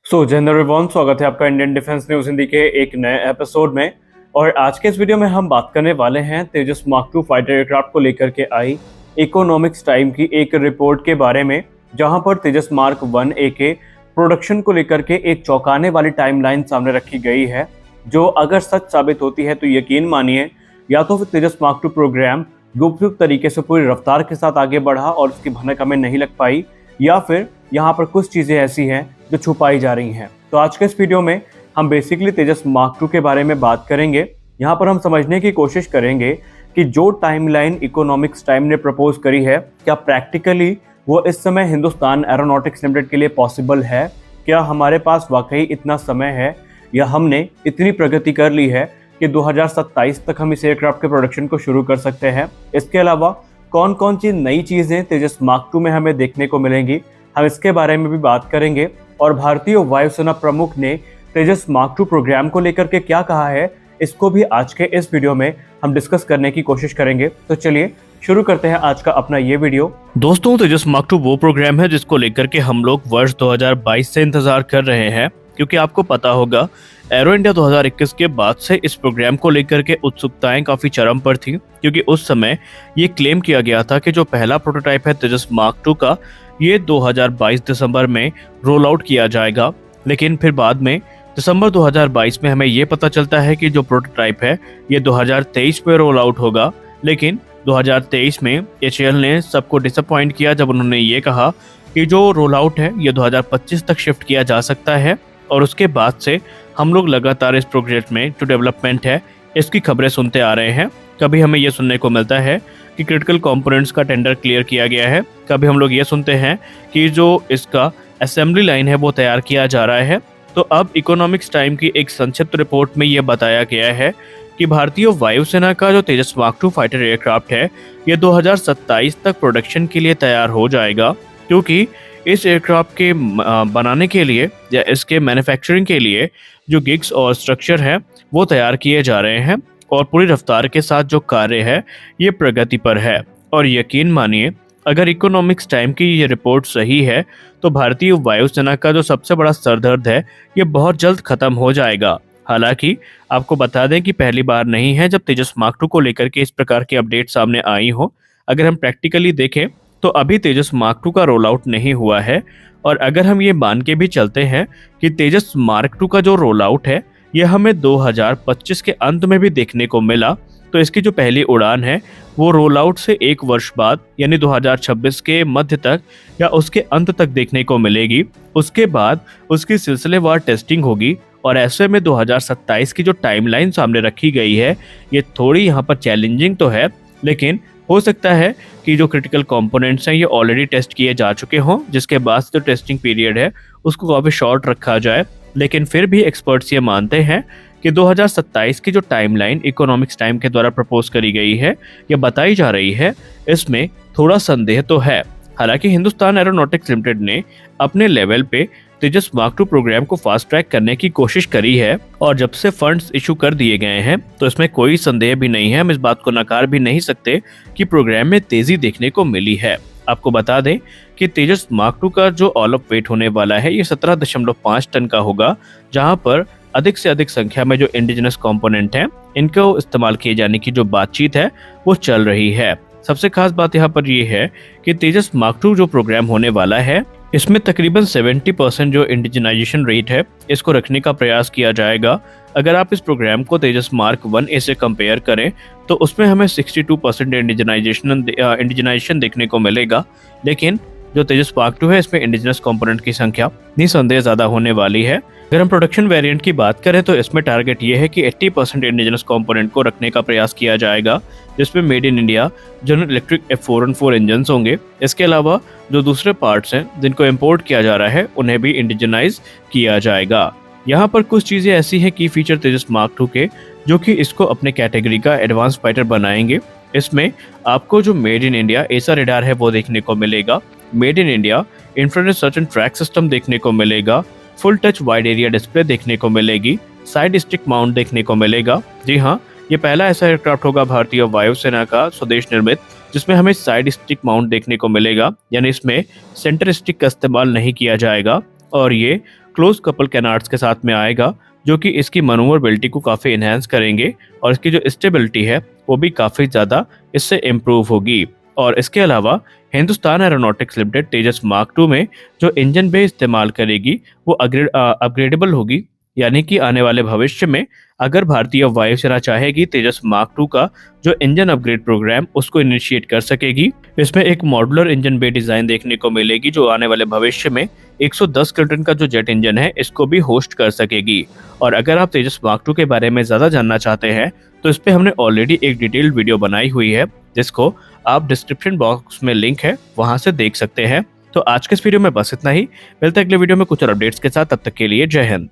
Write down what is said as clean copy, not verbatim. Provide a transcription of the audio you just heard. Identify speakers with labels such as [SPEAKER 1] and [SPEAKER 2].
[SPEAKER 1] General everyone, स्वागत है आपका इंडियन डिफेंस न्यूज हिंदी के एक नए एपिसोड में। और आज के इस वीडियो में हम बात करने वाले हैं तेजस मार्क टू फाइटर एयरक्राफ्ट को लेकर के आई इकोनॉमिक्स टाइम की एक रिपोर्ट के बारे में, जहां पर तेजस मार्क 1A के प्रोडक्शन को लेकर के एक चौंकाने वाली टाइमलाइन सामने रखी गई है, जो अगर सच साबित होती है तो यकीन मानिए या तो फिर तेजस मार्क टू प्रोग्राम गुपचुप तरीके से पूरी रफ्तार के साथ आगे बढ़ा और उसकी भनक हमें नहीं लग पाई, या फिर यहाँ पर कुछ चीज़ें ऐसी हैं जो छुपाई जा रही हैं। तो आज के इस वीडियो में हम बेसिकली तेजस मार्क टू के बारे में बात करेंगे। यहाँ पर हम समझने की कोशिश करेंगे कि जो टाइमलाइन इकोनॉमिक्स टाइम ने प्रपोज करी है, क्या प्रैक्टिकली वो इस समय हिंदुस्तान एरोनॉटिक्स लिमिटेड के लिए पॉसिबल है? क्या हमारे पास वाकई इतना समय है, या हमने इतनी प्रगति कर ली है कि 2027 तक हम इस एयरक्राफ्ट के प्रोडक्शन को शुरू कर सकते हैं? इसके अलावा कौन कौन सी नई चीज़ें तेजस मार्क टू में हमें देखने को मिलेंगी, हम इसके बारे में भी बात करेंगे। और भारतीय वायुसेना प्रमुख ने तेजस मार्क टू प्रोग्राम को लेकर के क्या कहा है, इसको भी आज के इस वीडियो में हम डिस्कस करने की कोशिश करेंगे। तो चलिए शुरू करते हैं आज का अपना ये वीडियो।
[SPEAKER 2] दोस्तों, तेजस मार्क टू वो प्रोग्राम है जिसको लेकर के हम लोग वर्ष 2022 से इंतजार कर रहे हैं, क्योंकि आपको पता होगा एरो इंडिया 2021 के बाद से इस प्रोग्राम को लेकर के उत्सुकताएं काफी चरम पर थी, क्योंकि उस समय ये क्लेम किया गया था कि जो पहला प्रोटोटाइप है तेजस मार्क टू का, ये 2022 दिसंबर में रोल आउट किया जाएगा। लेकिन फिर बाद में दिसंबर 2022 में हमें ये पता चलता है कि जो प्रोटोटाइप है ये 2023 में रोल आउट होगा। लेकिन 2023 में HAL ने सबको डिसअपॉइंट किया जब उन्होंने ये कहा कि जो रोल आउट है ये 2025 तक शिफ्ट किया जा सकता है। और उसके बाद से हम लोग लगातार इस प्रोजेक्ट में जो डेवलपमेंट है इसकी खबरें सुनते आ रहे हैं। कभी हमें ये सुनने को मिलता है कि क्रिटिकल कंपोनेंट्स का टेंडर क्लियर किया गया है, कभी हम लोग ये सुनते हैं कि जो इसका असेंबली लाइन है वो तैयार किया जा रहा है। तो अब इकोनॉमिक्स टाइम की एक संक्षिप्त रिपोर्ट में ये बताया गया है कि भारतीय वायुसेना का जो तेजस मार्क टू फाइटर एयरक्राफ्ट है ये 2027 तक प्रोडक्शन के लिए तैयार हो जाएगा, क्योंकि इस एयरक्राफ्ट के बनाने के लिए या इसके मैन्युफैक्चरिंग के लिए जो गिग्स और स्ट्रक्चर है वो तैयार किए जा रहे हैं और पूरी रफ्तार के साथ जो कार्य है ये प्रगति पर है। और यकीन मानिए, अगर इकोनॉमिक्स टाइम की ये रिपोर्ट सही है तो भारतीय वायुसेना का जो सबसे बड़ा सरदर्द है ये बहुत जल्द खत्म हो जाएगा। हालांकि आपको बता दें कि पहली बार नहीं है जब तेजस मार्क टू को लेकर के इस प्रकार की अपडेट सामने आई हो। अगर हम प्रैक्टिकली देखें तो अभी तेजस मार्क टू का रोल आउट नहीं हुआ है, और अगर हम ये मान के भी चलते हैं कि तेजस मार्क टू का जो रोल आउट है ये हमें 2025 के अंत में भी देखने को मिला, तो इसकी जो पहली उड़ान है वो रोल आउट से एक वर्ष बाद यानी 2026 के मध्य तक या उसके अंत तक देखने को मिलेगी। उसके बाद उसकी सिलसिलेवार टेस्टिंग होगी, और ऐसे में 2027 की जो टाइमलाइन सामने रखी गई है ये थोड़ी यहाँ पर चैलेंजिंग तो है, लेकिन हो सकता है कि जो क्रिटिकल कंपोनेंट्स हैं ये ऑलरेडी टेस्ट किए जा चुके हों, जिसके बाद जो टेस्टिंग पीरियड है उसको काफ़ी शॉर्ट रखा जाए। लेकिन फिर भी एक्सपर्ट्स ये मानते हैं कि 2027 की जो टाइमलाइन इकोनॉमिक्स टाइम के द्वारा प्रपोज करी गई है या बताई जा रही है, इसमें थोड़ा संदेह तो है। हालांकि हिंदुस्तान एरोनॉटिक्स लिमिटेड ने अपने लेवल पे तेजस मार्क टू प्रोग्राम को फास्ट ट्रैक करने की कोशिश करी है, और जब से फंड्स इशू कर दिए गए हैं तो इसमें कोई संदेह भी नहीं है, हम इस बात को नकार भी नहीं सकते कि प्रोग्राम में तेजी देखने को मिली है। आपको बता दें कि तेजस मार्क टू का जो ऑल अप वेट होने वाला है ये 17.5 टन का होगा, जहां पर अधिक से अधिक संख्या में जो इंडिजिनस कंपोनेंट हैं इनको इस्तेमाल किए जाने की जो बातचीत है वो चल रही है। सबसे खास बात यहाँ पर ये है कि तेजस मार्क टू जो प्रोग्राम होने वाला है इसमें तकरीबन 70% जो इंडिजिनाइजेशन रेट है इसको रखने का प्रयास किया जाएगा। अगर आप इस प्रोग्राम को तेजस मार्क 1A से कंपेयर करें तो उसमें हमें 62% इंडिजिनाइजेशन देखने को मिलेगा। लेकिन जो तेजस मार्क टू है इसमें इंडिजिनस कंपोनेंट की संख्या निसंदेह ज़्यादा होने वाली है। अगर हम प्रोडक्शन वेरिएंट की बात करें तो इसमें टारगेट ये है कि 80% इंडिजिनस कंपोनेंट को रखने का प्रयास किया जाएगा, जिसमें made in India general electric F414 engine होंगे। इसके अलावा जो दूसरे पार्ट्स हैं जिनको इम्पोर्ट किया जा रहा है उन्हें भी इंडिजिनाइज किया जाएगा। यहाँ पर कुछ चीज़ें ऐसी हैं की फीचर तेजस मार्क टू के जो कि इसको अपने कैटेगरी का एडवांस फाइटर बनाएंगे। इसमें आपको जो मेड इन इंडिया एसा रेडार है वो देखने को मिलेगा, made in India infrared search and track system देखने को मिलेगा, full touch wide area display देखने को मिलेगी, साइड स्टिक माउंट देखने को मिलेगा। जी हाँ, ये पहला ऐसा एयरक्राफ्ट होगा भारतीय वायुसेना का स्वदेश निर्मित जिसमें हमें साइड स्टिक माउंट देखने को मिलेगा, यानी इसमें सेंटर स्टिक का इस्तेमाल नहीं किया जाएगा। और ये क्लोज कपल कैनार्ड्स के साथ में आएगा, जो कि इसकी मनूवरबिलिटी को काफ़ी इन्हेंस करेंगे और इसकी जो स्टेबिलिटी है वो भी काफ़ी ज़्यादा इससे इम्प्रूव होगी। और इसके अलावा हिंदुस्तान एरोनॉटिक्स लिमिटेड तेजस मार्क 2 में जो इंजन बे इस्तेमाल करेगी वो अपग्रेडेबल होगी, यानी कि आने वाले भविष्य में अगर भारतीय वायुसेना चाहेगी तेजस मार्क 2 का जो इंजन अपग्रेड प्रोग्राम उसको इनिशिएट कर सकेगी। इसमें एक मॉड्यूलर इंजन बे डिजाइन देखने को मिलेगी जो आने वाले भविष्य में 110 किलोटन का जो जेट इंजन है इसको भी होस्ट कर सकेगी। और अगर आप तेजस मार्क 2 के बारे में ज्यादा जानना चाहते हैं तो इस पे हमने ऑलरेडी एक डिटेल्ड वीडियो बनाई हुई है, जिसको आप डिस्क्रिप्शन बॉक्स में लिंक है वहां से देख सकते हैं। तो आज के इस वीडियो में बस इतना ही, मिलते हैं अगले वीडियो में कुछ और अपडेट्स के साथ, तब तक के लिए जय हिंद।